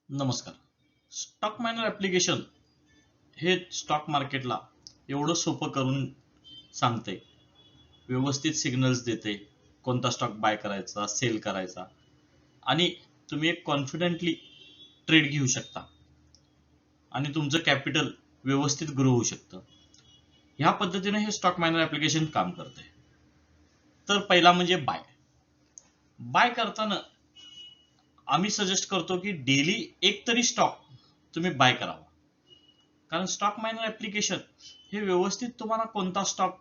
नमस्कार. Stock minor application हे stock मार्केटला एवढं सोपं करून सांगते, व्यवस्थित सिग्नल्स देते, कोणता स्टॉक बाय करायचा, सेल करायचा आणि तुम्ही एक कॉन्फिडेंटली ट्रेड घेऊ शकता आणि तुमचं कॅपिटल व्यवस्थित ग्रो होऊ शकतं. ह्या पद्धतीने हे स्टॉक मायनर ऍप्लिकेशन काम करते. तर पहिला म्हणजे बाय करताना आम्ही सजेस्ट करतो की डेली एक तरी स्टॉक तुम्ही बाय करावा. कारण स्टॉक मायनर ऍप्लिकेशन हे व्यवस्थित तुम्हाला कोणता स्टॉक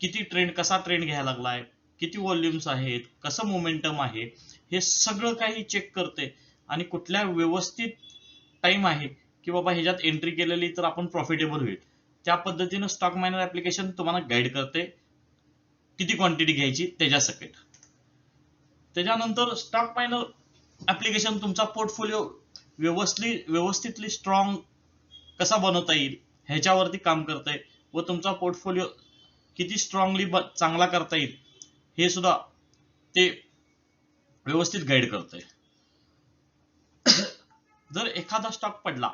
किती ट्रेंड, कसा ट्रेंड घ्यायला लागलाय, किती व्हॉल्युम्स आहेत, कसं मोमेंटम आहे, हे सगळं काही चेक करते आणि कुठल्या व्यवस्थित टाइम आहे की बाबा ह्याच्यात एंट्री केलेली तर आपण प्रॉफिटेबल होईल, त्या पद्धतीनं स्टॉक मायनर ऍप्लिकेशन तुम्हाला गाईड करते किती क्वांटिटी घ्यायची त्याच्यासकट. त्याच्यानंतर स्टॉक मायनर ऍप्लिकेशन तुमचा पोर्टफोलिओ व्यवस्थितली स्ट्रॉंग कसा बनवता येईल ह्याच्यावरती काम करतंय व तुमचा पोर्टफोलिओ किती स्ट्रॉंगली चांगला करता येईल हे सुद्धा ते व्यवस्थित गाईड करतंय. जर एखादा स्टॉक पडला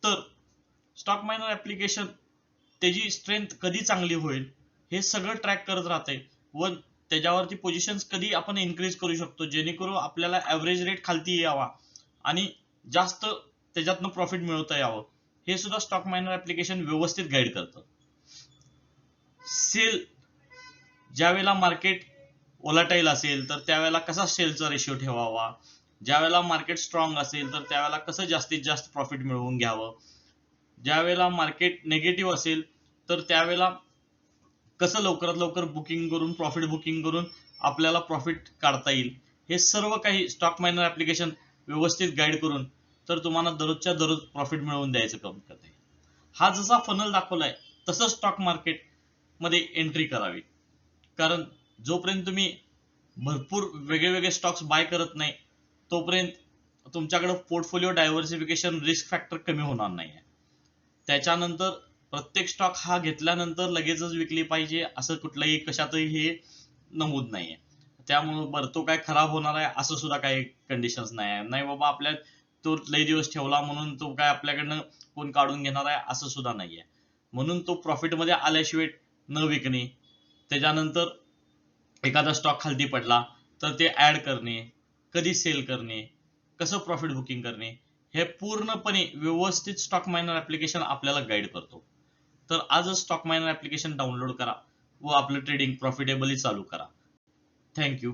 तर स्टॉक मायनर ऍप्लिकेशन त्याची स्ट्रेंथ कधी चांगली होईल हे सगळं ट्रॅक करत राहते व त्याच्यावरती पोझिशन्स कधी आपण इन्क्रीज करू शकतो जेणेकरून आपल्याला ऍव्हरेज रेट खालती यावा आणि जास्त त्याच्यातनं प्रॉफिट मिळवता यावं, हे सुद्धा स्टॉक मायनर ऍप्लिकेशन व्यवस्थित गाईड करतं. सेल ज्यावेळेला मार्केट वोलाटाईल असेल तर त्यावेळेला कसा सेलचा रेशिओ ठेवावा, ज्यावेळेला मार्केट स्ट्रॉंग असेल तर त्यावेळेला कसं जास्तीत जास्त प्रॉफिट मिळवून घ्यावं, ज्यावेळेला मार्केट नेगेटिव्ह असेल तर त्यावेळेला कसं लवकरात लवकर बुकिंग करून प्रॉफिट बुकिंग करून आपल्याला प्रॉफिट काढता येईल, हे सर्व काही स्टॉक मायनर ऍप्लिकेशन व्यवस्थित गाईड करून तर तुम्हाला दररोजच्या दररोज प्रॉफिट मिळवून द्यायचं काम करते. हा जसा फनल दाखवलाय तसं स्टॉक मार्केट मध्ये एंट्री करावी. कारण जोपर्यंत तुम्ही भरपूर वेगळे स्टॉक्स बाय करत नाही तोपर्यंत तुमच्याकडे पोर्टफोलिओ डायव्हर्सिफिकेशन रिस्क फॅक्टर कमी होणार नाही. त्याच्यानंतर प्रत्येक स्टॉक हा घेतल्यानंतर लगेचच विकली पाहिजे असं कुठलंही कशातही हे नमूद नाहीये. त्यामुळे बरं तो काय खराब होणार आहे असं सुद्धा काही कंडिशन्स नाही आहे. नाही बाबा आपल्या तो लई दिवस ठेवला म्हणून तो काय आपल्याकडनं कोण काढून घेणार आहे असं सुद्धा नाहीये. म्हणून तो प्रॉफिट मध्ये आल्याशिवाय न विकणे, त्याच्यानंतर एखादा स्टॉक खालती पडला तर ते ऍड करणे, कधी सेल करणे, कसं प्रॉफिट बुकिंग करणे, हे पूर्णपणे व्यवस्थित स्टॉक मायनर ऍप्लिकेशन आपल्याला गाईड करतो. तर आजच स्टॉक मायनर ऍप्लिकेशन डाउनलोड करा व आपलं ट्रेडिंग प्रॉफिटेबली चालू करा. थँक्यू.